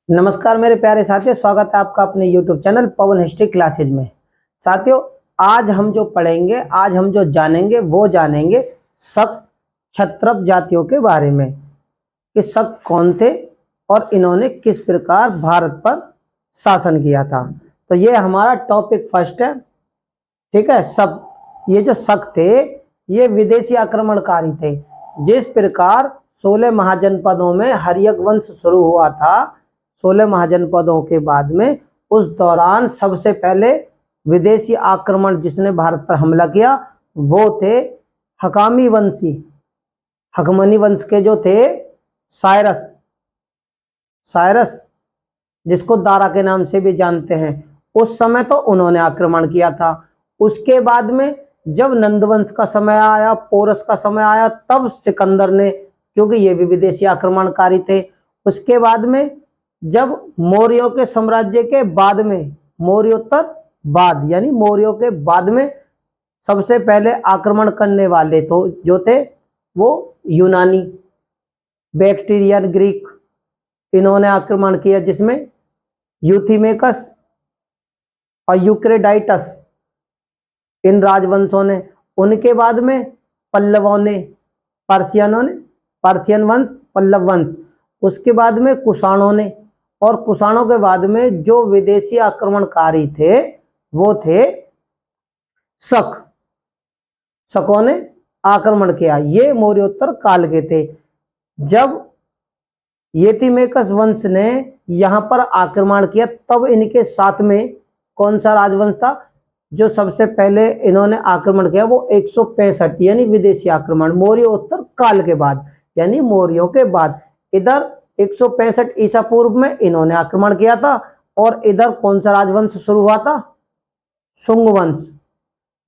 नमस्कार मेरे प्यारे साथियों, स्वागत है आपका अपने YouTube चैनल पवन हिस्ट्री क्लासेज में। साथियों, आज हम जो पढ़ेंगे, आज हम जो जानेंगे वो जानेंगे शक क्षत्रप जातियों के बारे में कि शक कौन थे और इन्होंने किस प्रकार भारत पर शासन किया था। तो ये हमारा टॉपिक फर्स्ट है। ठीक है। सब ये जो शक थे ये विदेशी आक्रमणकारी थे। जिस प्रकार 16 महाजनपदों में हर्यक वंश शुरू हुआ था, 16 महाजनपदों के बाद में उस दौरान सबसे पहले विदेशी आक्रमण जिसने भारत पर हमला किया वो थे हकामी वंशी, हकमनी वंश के जो थे साइरस जिसको दारा के नाम से भी जानते हैं। उस समय तो उन्होंने आक्रमण किया था। उसके बाद में जब नंदवंश का समय आया, पोरस का समय आया, तब सिकंदर ने, क्योंकि ये भी विदेशी आक्रमणकारी थे। उसके बाद में जब मौर्यों के साम्राज्य के बाद में, मौर्योत्तर बाद यानी मौर्यों के बाद में सबसे पहले आक्रमण करने वाले तो जो थे वो यूनानी, बैक्टीरियन ग्रीक, इन्होंने आक्रमण किया, जिसमें यूथिमेकस और यूक्रेडाइटस इन राजवंशों ने। उनके बाद में पल्लवों ने, पार्थियन वंश, पल्लव वंश। उसके बाद में कुषाणों ने, और कुषाणों के बाद में जो विदेशी आक्रमणकारी थे वो थे शक। शकों ने आक्रमण किया। ये मौर्योत्तर काल के थे। जब येतिमेकस वंश ने यहां पर आक्रमण किया तब इनके साथ में कौन सा राजवंश था जो सबसे पहले इन्होंने आक्रमण किया? वो 165 यानी विदेशी आक्रमण मौर्योत्तर काल के बाद, यानी मौर्यों के बाद। इधर 165 ईसा पूर्व में इन्होंने आक्रमण किया था और इधर कौन सा राजवंश शुरू हुआ था? शुंग वंश,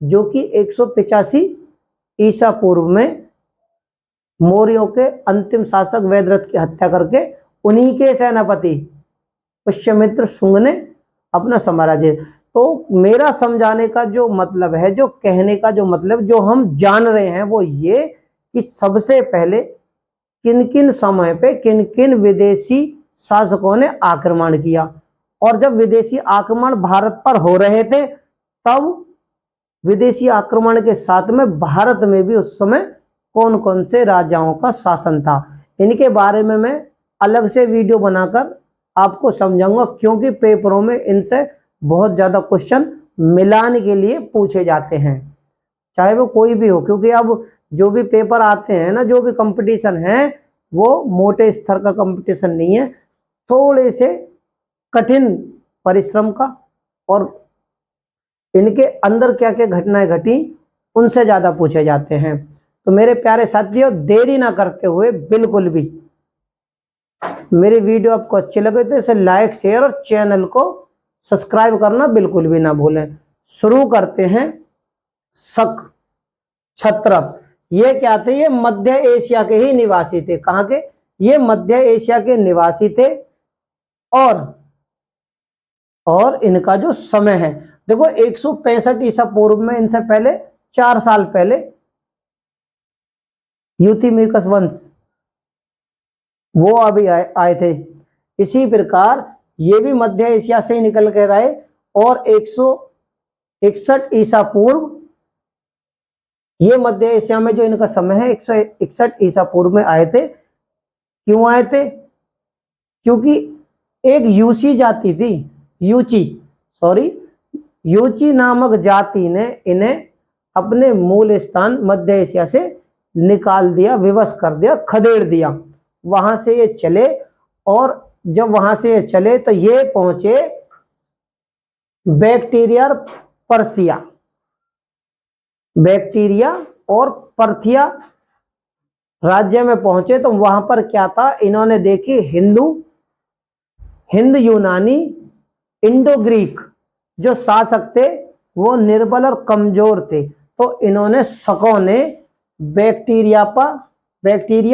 जो कि 185 ईसा पूर्व में मौर्यों के अंतिम शासक वेदरथ की हत्या करके उन्हीं के सेनापति पुष्यमित्र शुंग ने अपना साम्राज्य। तो मेरा समझाने का जो मतलब है, जो कहने का जो मतलब, जो हम जान रहे हैं वो ये कि सबसे पहले किन किन समय पे किन किन विदेशी शासकों ने आक्रमण किया, और जब विदेशी आक्रमण भारत पर हो रहे थे तब विदेशी आक्रमण के साथ में भारत में भी उस समय कौन कौन से राजाओं का शासन था। इनके बारे में मैं अलग से वीडियो बनाकर आपको समझाऊंगा, क्योंकि पेपरों में इनसे बहुत ज्यादा क्वेश्चन मिलाने के लिए पूछे जाते हैं, चाहे वो कोई भी हो। क्योंकि अब जो भी पेपर आते हैं ना, जो भी कंपटीशन है वो मोटे स्तर का कंपटीशन नहीं है, थोड़े से कठिन परिश्रम का, और इनके अंदर क्या क्या घटनाएं घटी उनसे ज्यादा पूछे जाते हैं। तो मेरे प्यारे साथियों, देरी ना करते हुए बिल्कुल भी मेरी वीडियो आपको अच्छी लगे तो इसे लाइक, शेयर और चैनल को सब्सक्राइब करना बिल्कुल भी ना भूलें। शुरू करते हैं। शक क्षत्रप ये क्या थे? ये मध्य एशिया के ही निवासी थे। कहां के? ये मध्य एशिया के निवासी थे। और इनका जो समय है, देखो 165 ईसा पूर्व में, इनसे पहले 4 साल पहले यूथिमेकस वंश वो अभी आए थे। इसी प्रकार ये भी मध्य एशिया से ही निकल कर आए, और 161 ईसा पूर्व ये मध्य एशिया में जो इनका समय है 161 ईसा पूर्व में आए थे। क्यों आए थे? क्योंकि एक यूची जाति थी, यूची नामक जाति ने इन्हें अपने मूल स्थान मध्य एशिया से निकाल दिया, विवश कर दिया, खदेड़ दिया। वहां से ये चले, और जब वहां से ये चले तो ये पहुंचे बैक्टीरिया और पर्थिया राज्य में पहुंचे। तो वहां पर क्या था? इन्होंने देखी हिंद यूनानी इंडो ग्रीक जो शासक थे वो निर्बल और कमजोर थे। तो इन्होंने शकों ने बैक्टीरिया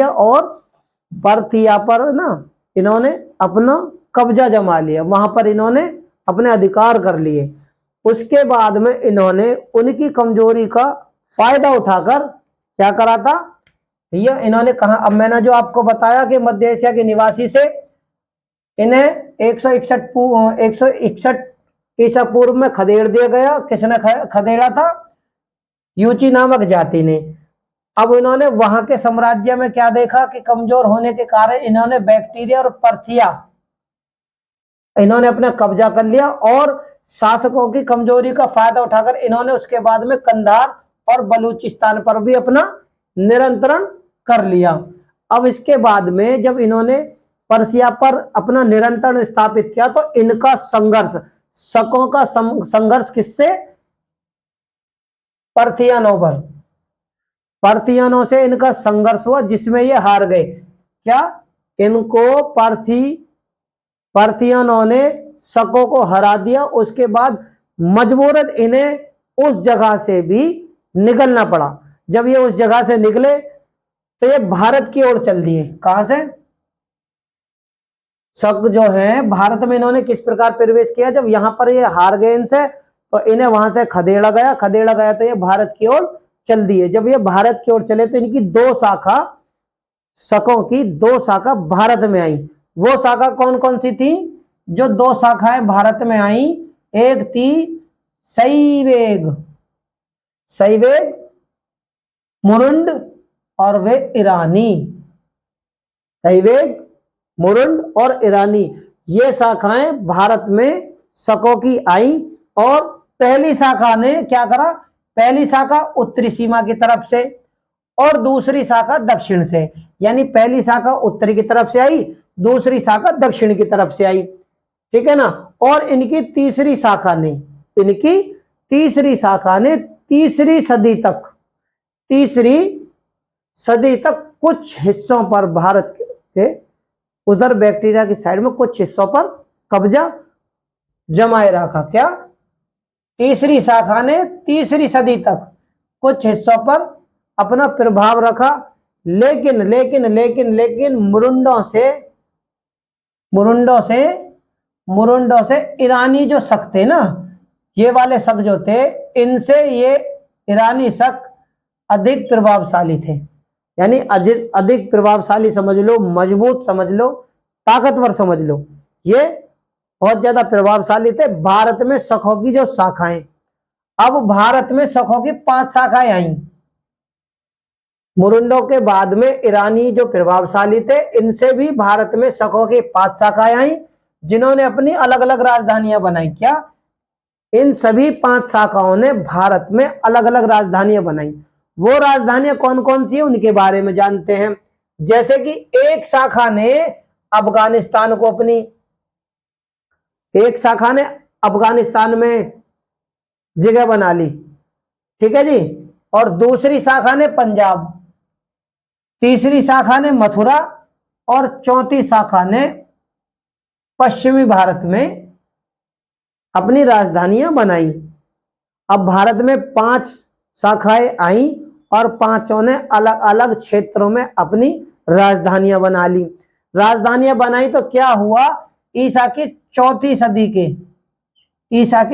और पर्थिया पर ना इन्होंने अपना कब्जा जमा लिया, वहां पर इन्होंने अपने अधिकार कर लिए। उसके बाद में इन्होंने उनकी कमजोरी का फायदा उठाकर क्या करा था? भैया इन्होंने कहा, अब मैंने जो आपको बताया कि मध्य एशिया के निवासी से इन्हें 161 ईसा पूर्व में खदेड़ दिया गया। किसने खदेड़ा था? यूची नामक जाति ने। अब इन्होंने वहां के साम्राज्य में क्या देखा कि कमजोर होने के कारण इन्होंने बैक्टीरिया और पर्थिया इन्होंने अपना कब्जा कर लिया, और शासकों की कमजोरी का फायदा उठाकर इन्होंने उसके बाद में कंधार और बलूचिस्तान पर भी अपना नियंत्रण कर लिया। अब इसके बाद में जब इन्होंने पर्सिया पर अपना नियंत्रण स्थापित किया तो इनका संघर्ष, शकों का संघर्ष किससे? पर्थियानों पर। पर्थियानों से इनका संघर्ष हुआ जिसमें ये हार गए। क्या? इनको पर्थियानों ने शकों को हरा दिया। उसके बाद मजबूरन इन्हें उस जगह से भी निकलना पड़ा। जब ये उस जगह से निकले तो ये भारत की ओर चल दिए। कहां से? शक जो है भारत में इन्होंने किस प्रकार प्रवेश किया? जब यहां पर ये हार गए इनसे तो इन्हें वहां से खदेड़ा गया तो ये भारत की ओर चल दिए। जब ये भारत की ओर चले तो इनकी दो शाखा, शकों की दो शाखा भारत में आई। वो शाखा कौन कौन सी थी? जो दो शाखाएं भारत में आई, एक थी शैवेग मुरुंड और वे ईरानी। शैवेग, मुरुंड और ईरानी, ये शाखाएं भारत में शकों की आई। और पहली शाखा ने क्या करा? पहली शाखा उत्तरी सीमा की तरफ से और दूसरी शाखा दक्षिण से, यानी पहली शाखा उत्तरी की तरफ से आई, दूसरी शाखा दक्षिण की तरफ से आई। ठीक है ना? और इनकी तीसरी शाखा ने तीसरी सदी तक कुछ हिस्सों पर, भारत के उधर बैक्टीरिया की साइड में कुछ हिस्सों पर कब्जा जमाए रखा। क्या? तीसरी शाखा ने तीसरी सदी तक कुछ हिस्सों पर अपना प्रभाव रखा। लेकिन मुरुंडों से ईरानी जो शक थे ना, ये वाले शक जो थे, इनसे ये ईरानी शक अधिक प्रभावशाली थे। यानी अधिक प्रभावशाली समझ लो, मजबूत समझ लो, ताकतवर समझ लो, ये बहुत ज्यादा प्रभावशाली थे। भारत में शकों की जो शाखाएं, अब भारत में शकों की 5 शाखाएं आई। मुरुंडों के बाद में ईरानी जो प्रभावशाली थे, इनसे भी भारत में शकों की 5 शाखाएं आई, जिन्होंने अपनी अलग अलग राजधानियां बनाई। क्या? इन सभी 5 शाखाओं ने भारत में अलग अलग राजधानियां बनाई। वो राजधानियां कौन कौन सी है उनके बारे में जानते हैं। जैसे कि एक शाखा ने अफगानिस्तान में जगह बना ली। ठीक है जी। और दूसरी शाखा ने पंजाब, तीसरी शाखा ने मथुरा और चौथी शाखा ने पश्चिमी भारत में अपनी राजधानियां बनाई। अब भारत में 5 शाखाएं आई और पांचों ने अलग अलग क्षेत्रों में अपनी राजधानियां बना ली। राजधानियां बनाई तो क्या हुआ? ईसा की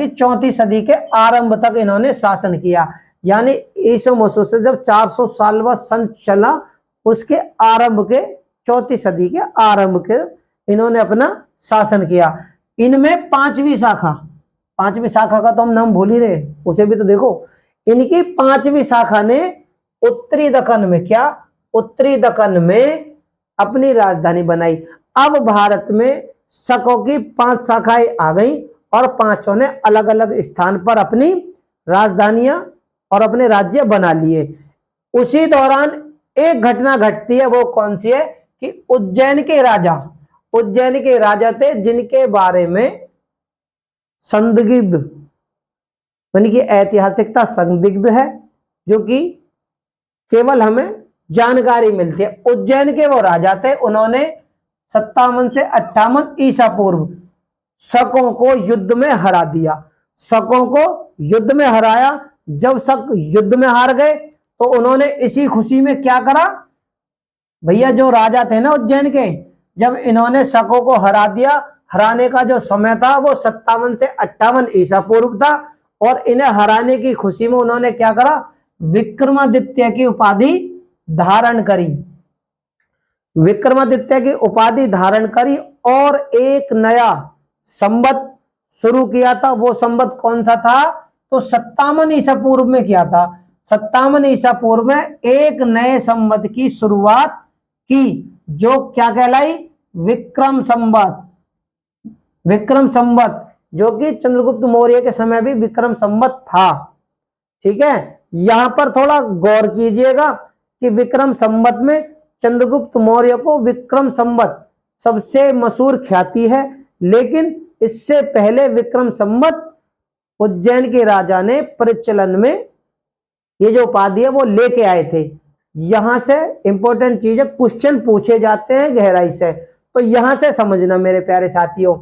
चौथी सदी के आरंभ तक इन्होंने शासन किया। यानी ईसा मसीह से जब 400 साल बाद सन चला, उसके आरंभ के, चौथी सदी के आरंभ के इन्होंने अपना शासन किया। इनमें पांचवी शाखा का तो हम नाम भूल ही रहे, उसे भी तो देखो। इनकी 5वीं शाखा ने उत्तरी दक्कन में अपनी राजधानी बनाई। अब भारत में शकों की 5 शाखाएं आ गई और पांचों ने अलग अलग स्थान पर अपनी राजधानियां और अपने राज्य बना लिए। उसी दौरान एक घटना घटती है, वो कौन सी है? कि उज्जैन के राजा थे, जिनके बारे में संदिग्ध, यानी कि ऐतिहासिकता संदिग्ध है, जो कि केवल हमें जानकारी मिलती है। उज्जैन के वो राजा थे, उन्होंने 57 से 58 ईसा पूर्व शकों को युद्ध में हरा दिया। जब शक युद्ध में हार गए तो उन्होंने इसी खुशी में क्या करा? भैया जो राजा थे ना उज्जैन के, जब इन्होंने शकों को हरा दिया, हराने का जो समय था वो 57 से 58 ईसा पूर्व था, और इन्हें हराने की खुशी में उन्होंने क्या करा? विक्रमादित्य की उपाधि धारण करी। और एक नया संवत शुरू किया था। वो संवत कौन सा था? तो 57 ईसा पूर्व में किया था। 57 ईसा पूर्व में एक नए संवत की शुरुआत की, जो क्या कहलाई? विक्रम संवत। विक्रम संवत, जो कि चंद्रगुप्त मौर्य के समय भी विक्रम संवत था। ठीक है, यहां पर थोड़ा गौर कीजिएगा कि विक्रम संवत में चंद्रगुप्त मौर्य को विक्रम संवत सबसे मशहूर ख्याति है, लेकिन इससे पहले विक्रम संवत उज्जैन के राजा ने प्रचलन में ये जो उपाधि है वो लेके आए थे। यहां से इंपॉर्टेंट चीज है, क्वेश्चन पूछे जाते हैं गहराई से, तो यहां से समझना मेरे प्यारे साथियों।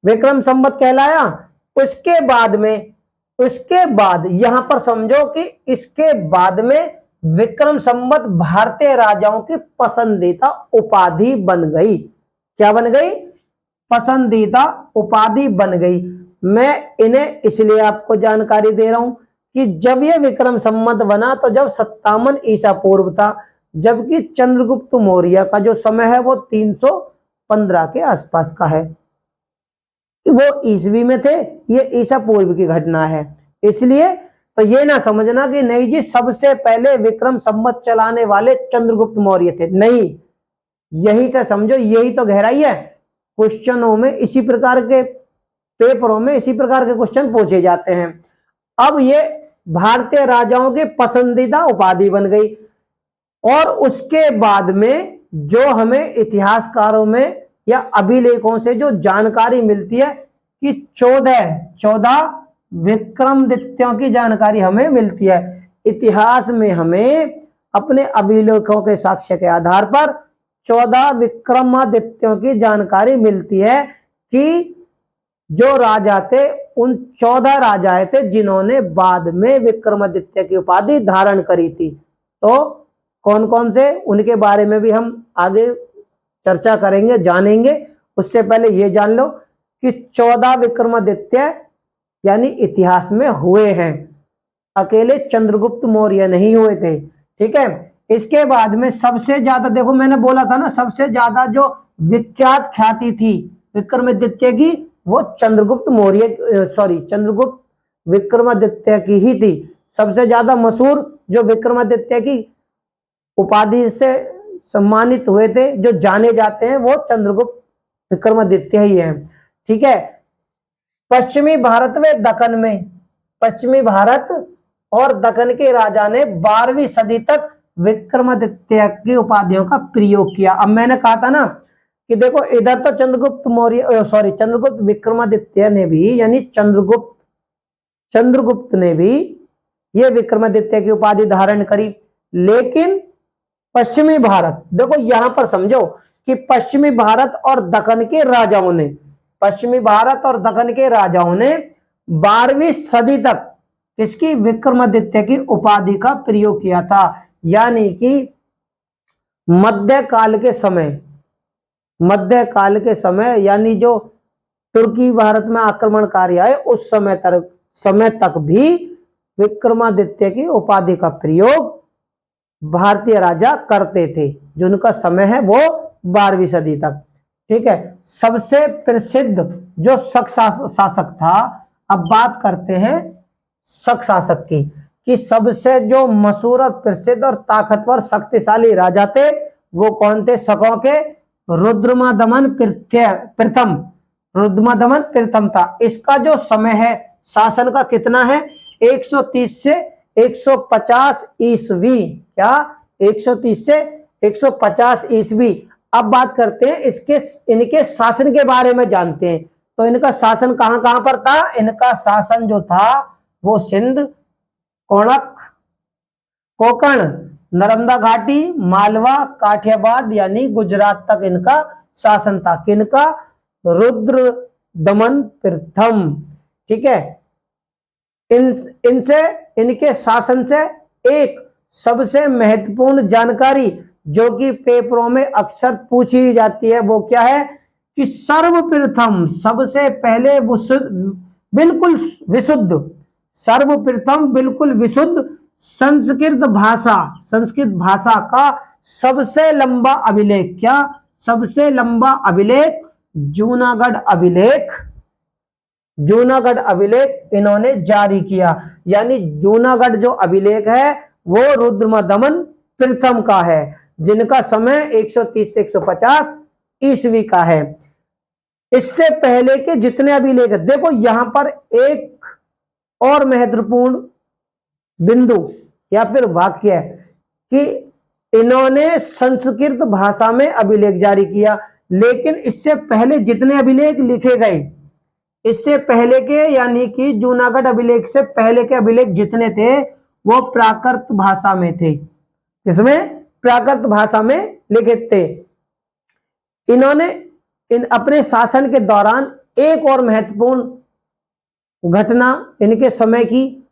विक्रम संवत कहलाया। उसके बाद यहां पर समझो कि इसके बाद में विक्रम संवत भारतीय राजाओं की पसंदीदा उपाधि बन गई। क्या बन गई? पसंदीदा उपाधि बन गई। मैं इन्हें इसलिए आपको जानकारी दे रहा हूं कि जब ये विक्रम संवत बना तो जब 57 ईसा पूर्व था, जबकि चंद्रगुप्त मौर्य का जो समय है वो 315 के आसपास का है। वो ईसवी में थे, ये ईसा पूर्व की घटना है। इसलिए तो ये ना समझना कि नहीं जी सबसे पहले विक्रम संवत चलाने वाले चंद्रगुप्त मौर्य थे, नहीं। यही से समझो, यही तो गहराई है। क्वेश्चनों में इसी प्रकार के, पेपरों में इसी प्रकार के क्वेश्चन पूछे जाते हैं। अब ये भारतीय राजाओं की पसंदीदा उपाधि बन गई। और उसके बाद में जो हमें इतिहासकारों में या अभिलेखों से जो जानकारी मिलती है कि 14 विक्रमादित्यों की जानकारी हमें मिलती है। इतिहास में हमें अपने अभिलेखों के साक्ष्य के आधार पर 14 विक्रमादित्यों की जानकारी मिलती है कि जो राजा थे उन 14 राजाएं थे जिन्होंने बाद में विक्रमादित्य की उपाधि धारण करी थी। तो कौन कौन से, उनके बारे में भी हम आगे चर्चा करेंगे, जानेंगे। उससे पहले ये जान लो कि 14 विक्रमादित्य यानी इतिहास में हुए हैं, अकेले चंद्रगुप्त मौर्य नहीं हुए थे। ठीक है, इसके बाद में सबसे ज्यादा, देखो मैंने बोला था ना, सबसे ज्यादा जो विख्यात ख्याति थी विक्रमादित्य की वो चंद्रगुप्त विक्रमादित्य की ही थी। सबसे ज्यादा मशहूर जो विक्रमादित्य की उपाधि से सम्मानित हुए थे, जो जाने जाते हैं, वो चंद्रगुप्त विक्रमादित्य ही है। ठीक है, पश्चिमी भारत में दक्कन में, पश्चिमी भारत और दक्कन के राजा ने 12वीं सदी तक विक्रमादित्य की उपाधियों का प्रयोग किया। अब मैंने कहा था ना कि देखो इधर तो चंद्रगुप्त विक्रमादित्य ने भी, यानी चंद्रगुप्त ने भी ये विक्रमादित्य की उपाधि धारण करी। लेकिन पश्चिमी भारत, देखो यहां पर समझो कि पश्चिमी भारत और दक्कन के राजाओं ने, पश्चिमी भारत और दक्कन के राजाओं ने 12वीं सदी तक इसकी विक्रमादित्य की उपाधि का प्रयोग किया था। यानी कि मध्यकाल के समय यानी जो तुर्की भारत में आक्रमणकारी आए उस समय तक भी विक्रमादित्य की उपाधि का प्रयोग भारतीय राजा करते थे। जो उनका समय है वो 12वीं सदी तक। ठीक है, सबसे प्रसिद्ध जो शक शासक था, अब बात करते हैं शक शासक की, कि सबसे जो मशहूर और प्रसिद्ध और ताकतवर शक्तिशाली राजा थे वो कौन थे? शकों के रुद्रमदमन प्रथम था। इसका जो समय है शासन का कितना है? 130 से 150 ईस्वी। क्या? 130 से 150 ईस्वी। अब बात करते हैं इनके शासन के बारे में जानते हैं। तो इनका शासन कहां कहां पर था? इनका शासन जो था वो सिंध, कोणक, कोंकण, नर्मदा घाटी, मालवा, काठियावाड़ यानी गुजरात तक इनका शासन था। किनका? रुद्रदमन प्रथम। ठीक है, इनके शासन से एक सबसे महत्वपूर्ण जानकारी जो कि पेपरों में अक्सर पूछी जाती है वो क्या है? कि सर्वप्रथम, सबसे पहले बिल्कुल विशुद्ध संस्कृत भाषा का सबसे लंबा अभिलेख। क्या? सबसे लंबा अभिलेख जूनागढ़ अभिलेख, जूनागढ़ अभिलेख इन्होंने जारी किया। यानी जूनागढ़ जो अभिलेख है वो रुद्रमदमन प्रथम का है, जिनका समय 130 से 150 ईस्वी का है। इससे पहले के जितने अभिलेख, देखो यहां पर एक और महत्वपूर्ण बिंदु या फिर वाक्य है कि इन्होंने संस्कृत भाषा में अभिलेख जारी किया, लेकिन इससे पहले जितने अभिलेख लिखे गए, इससे पहले के यानी कि जूनागढ़ अभिलेख से पहले के अभिलेख जितने थे वो प्राकृत भाषा में थे। इसमें प्राकृत भाषा में लिखे थे। इन्होंने अपने शासन के दौरान एक और महत्वपूर्ण घटना इनके समय की,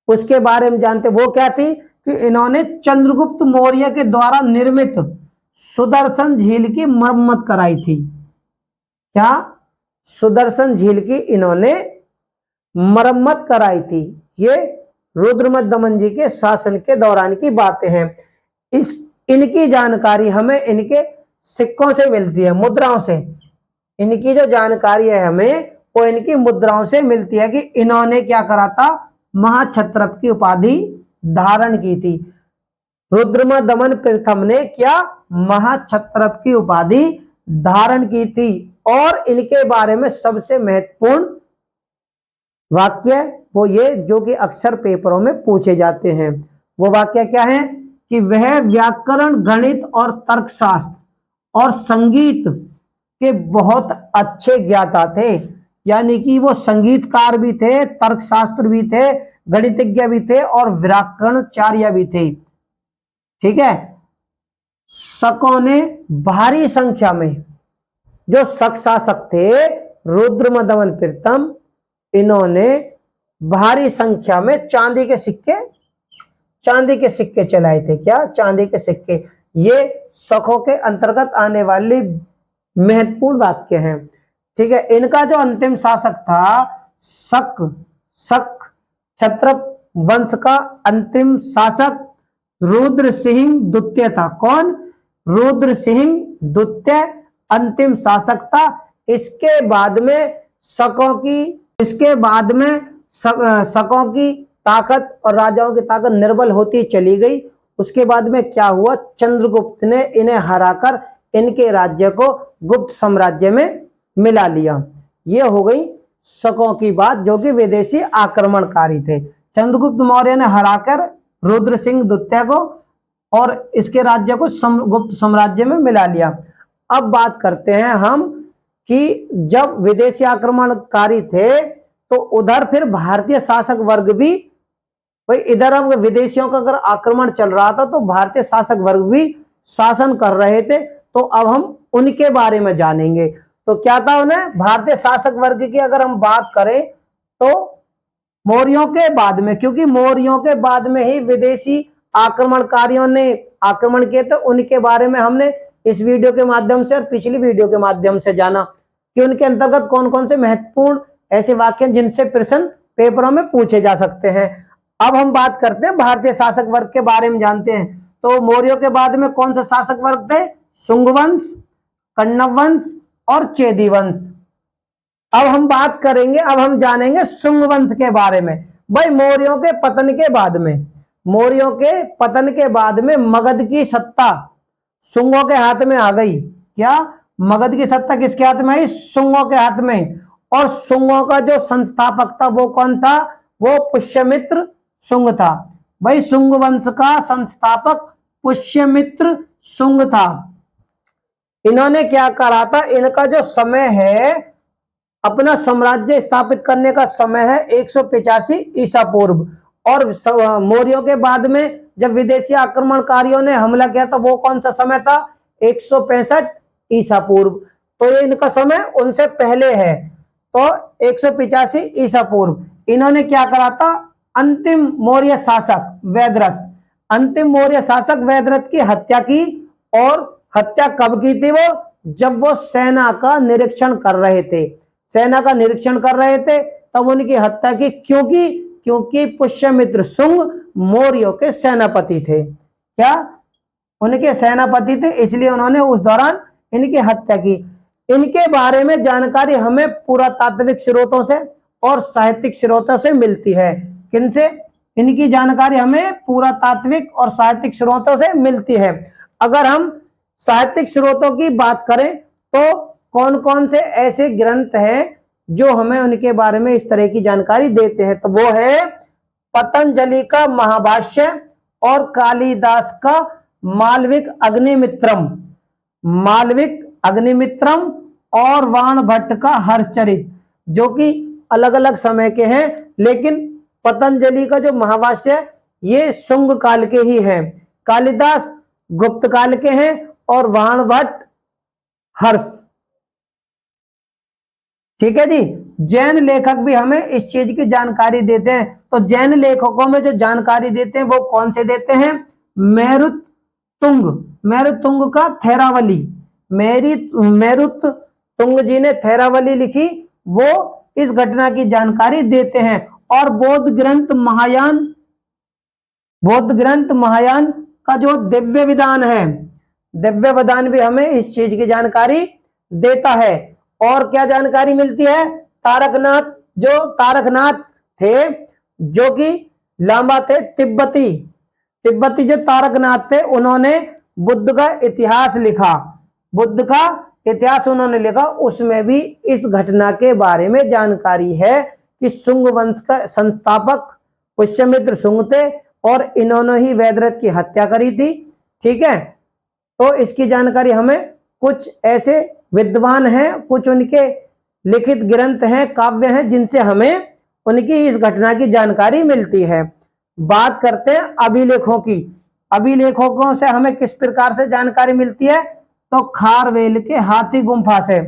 उसके बारे में जानते, वो क्या थी कि इन्होंने चंद्रगुप्त मौर्य के द्वारा निर्मित सुदर्शन झील की मरम्मत कराई थी। क्या? सुदर्शन झील की इन्होंने मरम्मत कराई थी। ये रुद्रमदमन जी के शासन के दौरान की बातें हैं। इनकी जानकारी हमें इनके सिक्कों से मिलती है, मुद्राओं से। इनकी जो जानकारी है हमें वो इनकी मुद्राओं से मिलती है कि इन्होंने क्या करा था, महाक्षत्रप की उपाधि धारण की थी। रुद्रमदमन प्रथम ने क्या महाक्षत्रप की उपाधि धारण की थी। और इनके बारे में सबसे महत्वपूर्ण वाक्य वो ये जो कि अक्सर पेपरों में पूछे जाते हैं, वो वाक्य क्या है कि वह व्याकरण, गणित और तर्कशास्त्र और संगीत के बहुत अच्छे ज्ञाता थे। यानी कि वो संगीतकार भी थे, तर्कशास्त्र भी थे, गणितज्ञ भी थे और व्याकरणाचार्य भी थे। ठीक है। शकों ने भारी संख्या में, जो शक शासक थे रुद्रमदमन प्रथम, इन्होंने भारी संख्या में चांदी के सिक्के चलाए थे। क्या? चांदी के सिक्के। ये शकों के अंतर्गत आने वाली महत्वपूर्ण वाक्य हैं। ठीक है। इनका जो अंतिम शासक था शक क्षत्रप वंश का अंतिम शासक रुद्र सिंह द्वितीय था। कौन? रुद्र सिंह द्वितीय अंतिम शासक था। इसके बाद में शकों की ताकत और राजाओं की ताकत निर्बल होती चली गई। उसके बाद में क्या हुआ, चंद्रगुप्त ने इन्हें हराकर इनके राज्य को गुप्त साम्राज्य में मिला लिया। ये हो गई शकों की बात, जो कि विदेशी आक्रमणकारी थे। चंद्रगुप्त मौर्य ने हराकर रुद्र सिंह द्वितीय को और इसके राज्य को गुप्त साम्राज्य में मिला लिया। अब बात करते हैं हम कि जब विदेशी आक्रमणकारी थे तो उधर फिर भारतीय शासक वर्ग भी, भाई इधर अब विदेशियों का अगर आक्रमण चल रहा था तो भारतीय शासक वर्ग भी शासन कर रहे थे। तो अब हम उनके बारे में जानेंगे। तो क्या था उन्हें, भारतीय शासक वर्ग की अगर हम बात करें तो मौर्यों के बाद में, क्योंकि मौर्यों के बाद में ही विदेशी आक्रमणकारियों ने आक्रमण किए, तो उनके बारे में हमने इस वीडियो के माध्यम से और पिछली वीडियो के माध्यम से जाना कि उनके अंतर्गत कौन कौन से महत्वपूर्ण ऐसे वाक्य जिनसे प्रश्न पेपरों में पूछे जा सकते हैं। अब हम बात करते हैं भारतीय शासक वर्ग के बारे में जानते हैं। तो मौर्यों के बाद में कौन सा शासक वर्ग थे? शुंग वंश, कण्व वंश और चेदी वंश। अब हम बात करेंगे, अब हम जानेंगे शुंग वंश के बारे में। भाई मौर्यों के पतन के बाद में मगध की सत्ता शुंगों के हाथ में आ गई। क्या? मगध की सत्ता किसके हाथ में आई? शुंगों के हाथ में। और शुंगों का जो संस्थापक था वो कौन था? वो पुष्यमित्र शुंग था। भाई शुंग वंश का संस्थापक पुष्यमित्र शुंग था। इन्होंने क्या करा था, इनका जो समय है, अपना साम्राज्य स्थापित करने का समय है 185 ईसा पूर्व। और मौर्यों के बाद में जब विदेशी आक्रमणकारियों ने हमला किया था वो कौन सा समय था? 165 ईसा पूर्व। तो ये इनका समय उनसे पहले है। तो 185 ईसा पूर्व इन्होंने क्या करा था, अंतिम मौर्य शासक वेदरथ की हत्या की। और हत्या कब की थी? वो जब वो सेना का निरीक्षण कर रहे थे तब उनकी हत्या की। क्योंकि पुष्यमित्र शुंग मौर्यों के सेनापति थे। क्या? उनके सेनापति थे, इसलिए उन्होंने उस दौरान इनकी हत्या की। इनके बारे में जानकारी हमें पुरातात्विक स्रोतों से और साहित्यिक स्रोतों से मिलती है। किनसे? इनकी जानकारी हमें पुरातात्विक और साहित्यिक स्रोतों से मिलती है। अगर हम साहित्यिक स्रोतों की बात करें तो कौन कौन से ऐसे ग्रंथ हैं जो हमें उनके बारे में इस तरह की जानकारी देते हैं? तो वो है पतंजलि का महाभाष्य और कालिदास का मालविक अग्निमित्रम, मालविक अग्निमित्रम और वाण भट्ट का हर्षचरित, जो कि अलग अलग समय के हैं, लेकिन पतंजलि का जो महाभाष्य है ये शुंग काल के ही हैं, कालिदास गुप्त काल के हैं और वाण भट्ट हर्ष। ठीक है जी। जैन लेखक भी हमें इस चीज की जानकारी देते हैं। तो जैन लेखकों में जो जानकारी देते हैं वो कौन से देते हैं? मेरुतुंग, मेरुतुंग का थेरावली, मेरुतुंग जी ने थेरावली लिखी, वो इस घटना की जानकारी देते हैं। और बौद्ध ग्रंथ महायान, बौद्ध ग्रंथ महायान का जो दिव्य विधान है, दिव्य विधान भी हमें इस चीज की जानकारी देता है। और क्या जानकारी मिलती है? तारकनाथ, जो तारकनाथ थे जो कि लांबा थे, तिब्बती, तिब्बती जो तारकनाथ थे उन्होंने बुद्ध का इतिहास लिखा, बुद्ध का इतिहास उन्होंने लिखा, उसमें भी इस घटना के बारे में जानकारी है कि शुंग वंश का संस्थापक पुष्यमित्र शुंग थे और इन्होंने ही वेदरथ की हत्या करी थी। ठीक है, तो इसकी जानकारी हमें कुछ ऐसे विद्वान हैं, कुछ उनके लिखित ग्रंथ हैं, काव्य हैं, जिनसे हमें उनकी इस घटना की जानकारी मिलती है। बात करते हैं अभिलेखों की। अभिलेखों से हमें किस प्रकार से जानकारी मिलती है? तो खारवेल के हाथी गुंफा से,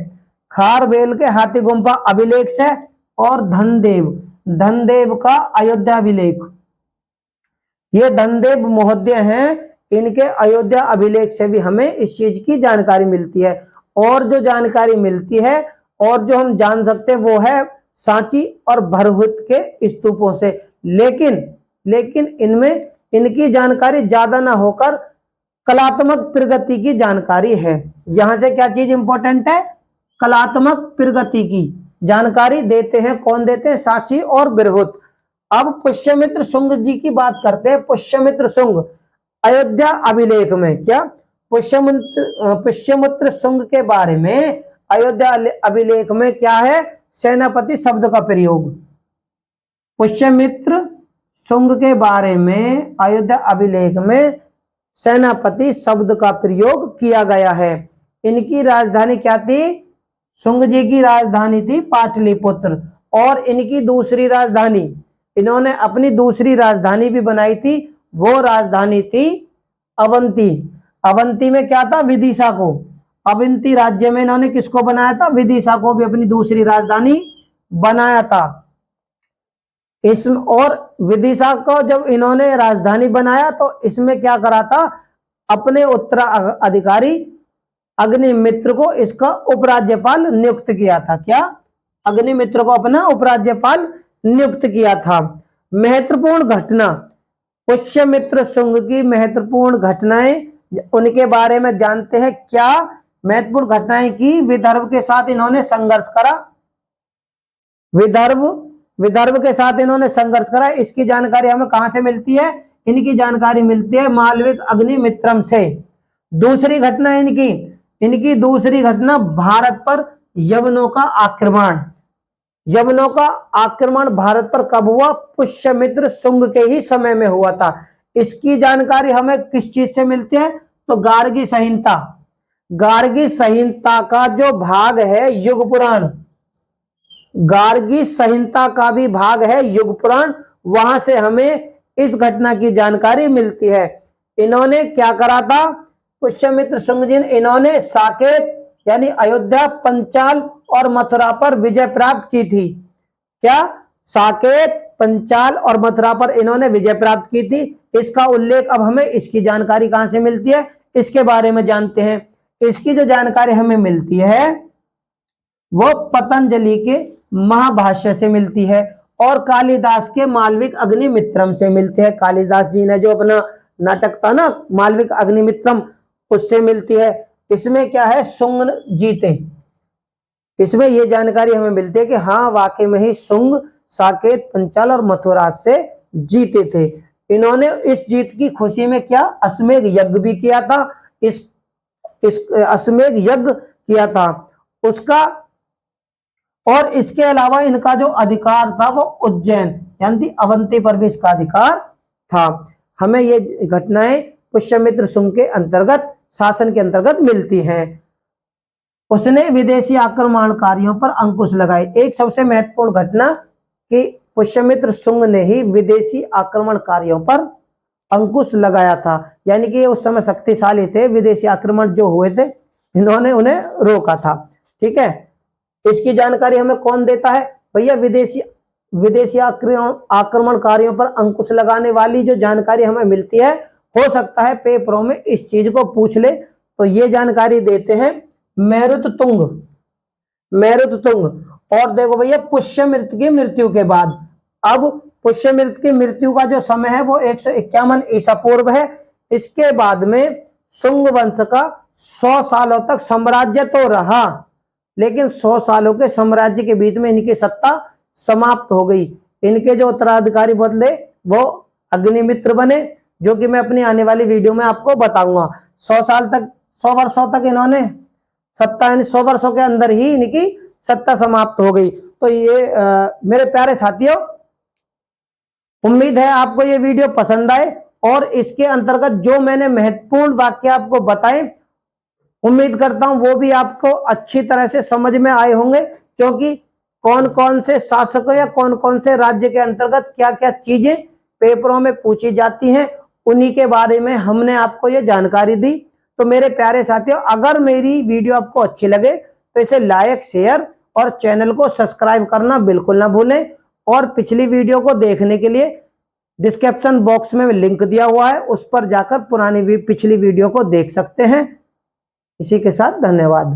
खारवेल के हाथी गुंफा अभिलेख से, और धनदेव, धनदेव का अयोध्या अभिलेख, ये धनदेव महोदय हैं, इनके अयोध्या अभिलेख से भी हमें इस चीज की जानकारी मिलती है। और जो जानकारी मिलती है और जो हम जान सकते हैं वो है सांची और भरहुत के स्तूपों से। लेकिन इनमें इनकी जानकारी ज्यादा ना होकर कलात्मक प्रगति की जानकारी है। यहां से क्या चीज इंपॉर्टेंट है? कलात्मक प्रगति की जानकारी देते हैं। कौन देते हैं? सांची और बृहत। अब पुष्यमित्र शुंग जी की बात करते हैं। पुष्यमित्र शुंग अयोध्या अभिलेख में क्या पुष्यमित्र शुंग के बारे में अयोध्या अभिलेख में क्या है? सेनापति शब्द का प्रयोग। पुष्यमित्र शुंग के बारे में अयोध्या अभिलेख में सेनापति शब्द का प्रयोग किया गया है। इनकी राजधानी क्या थी? शुंग जी की राजधानी थी पाटलिपुत्र। और इनकी दूसरी राजधानी, इन्होंने अपनी दूसरी राजधानी भी बनाई थी, वो राजधानी थी अवंती। अवंती में क्या था? विदिशा को, अवंती राज्य में इन्होंने किसको बनाया था? विदिशा को भी अपनी दूसरी राजधानी बनाया था। और विदिशा को जब इन्होंने राजधानी बनाया तो इसमें क्या करा था? अपने उत्तराधिकारी अग्निमित्र को इसका उपराज्यपाल नियुक्त किया था। क्या? अग्निमित्र को अपना उपराज्यपाल नियुक्त किया था। महत्वपूर्ण घटना, पुष्यमित्र शुंग की महत्वपूर्ण घटनाएं, उनके बारे में जानते हैं। क्या महत्वपूर्ण घटनाएं की? विदर्भ के साथ इन्होंने संघर्ष करा, विदर्भ के साथ इन्होंने संघर्ष करा। इसकी जानकारी हमें कहां से मिलती है? इनकी जानकारी मिलती है मालविक अग्निमित्रम से। दूसरी घटना इनकी दूसरी घटना भारत पर यवनों का आक्रमण। यवनों का आक्रमण भारत पर कब हुआ? पुष्यमित्र शुंग के ही समय में हुआ था। इसकी जानकारी हमें किस चीज से मिलती है? तो गार्गी संहिता, गार्गी संहिता का जो भाग है युग पुराण, गार्गी संहिता का भी भाग है युग पुराण, वहां से हमें इस घटना की जानकारी मिलती है। इन्होंने क्या करा था? पुष्यमित्र शुंग जी ने इन्होंने साकेत यानी अयोध्या, पंचाल और मथुरा पर विजय प्राप्त की थी। क्या? साकेत, पंचाल और मथुरा पर इन्होंने विजय प्राप्त की थी। इसका उल्लेख, अब हमें इसकी जानकारी कहां से मिलती है? इसके बारे में जानते हैं। इसकी जो जानकारी हमें मिलती है वो पतंजलि के महाभाष्य से मिलती है और कालिदास के मालविक अग्निमित्रम से मिलती है। कालिदास जी ने जो अपना नाटक था ना मालविक अग्निमित्रम, उससे मिलती है। इसमें क्या है? शुंग जीते, इसमें ये जानकारी हमें मिलती है कि हाँ वाकई में ही शुंग, साकेत, पंचाल और मथुरा से जीते थे। इन्होंने इस जीत की खुशी में क्या अश्वमेध यज्ञ भी किया था। इस अश्वमेध यज्ञ किया था उसका, और इसके अलावा इनका जो अधिकार था वो उज्जैन यानी अवंती पर भी इसका अधिकार था। हमें ये घटनाएं पुष्यमित्र शुंग के अंतर्गत शासन के अंतर्गत मिलती हैं। उसने विदेशी आक्रमणकारियों पर अंकुश लगाए। एक सबसे महत्वपूर्ण घटना कि पुष्यमित्र शुंग ने ही विदेशी आक्रमणकारियों पर अंकुश लगाया था, यानी कि उस समय शक्तिशाली थे, विदेशी आक्रमण जो हुए थे इन्होंने उन्हें रोका था। ठीक है, इसकी जानकारी हमें कौन देता है भैया, विदेशी आक्रमणकारियों पर अंकुश लगाने वाली जो जानकारी हमें मिलती है, हो सकता है पेपरों में इस चीज को पूछ ले, तो ये जानकारी देते हैं मेरुततुंग। और देखो भैया पुष्यमित्र की मृत्यु के बाद, अब पुष्यमित्र की मृत्यु का जो समय है वो 151 ईसा पूर्व है। इसके बाद में शुंग वंश का 100 सालों तक साम्राज्य तो रहा, लेकिन 100 सालों के साम्राज्य के बीच में इनकी सत्ता समाप्त हो गई। इनके जो उत्तराधिकारी बदले वो अग्निमित्र बने, जो कि मैं अपनी आने वाली वीडियो में आपको बताऊंगा। 100 वर्षों तक इन्होंने सत्ता, यानी 100 वर्षों के अंदर ही इनकी सत्ता समाप्त हो गई। तो ये मेरे प्यारे साथियों, उम्मीद है आपको ये वीडियो पसंद आए और इसके अंतर्गत जो मैंने महत्वपूर्ण वाक्य आपको बताए, उम्मीद करता हूं वो भी आपको अच्छी तरह से समझ में आए होंगे, क्योंकि कौन कौन से शासकों या कौन कौन से राज्य के अंतर्गत क्या क्या चीजें पेपरों में पूछी जाती हैं, उन्हीं के बारे में हमने आपको ये जानकारी दी। तो मेरे प्यारे साथियों, अगर मेरी वीडियो आपको अच्छी लगे तो इसे लाइक, शेयर और चैनल को सब्सक्राइब करना बिल्कुल ना भूलें। और पिछली वीडियो को देखने के लिए डिस्क्रिप्शन बॉक्स में लिंक दिया हुआ है, उस पर जाकर पिछली वीडियो को देख सकते हैं। इसी के साथ धन्यवाद।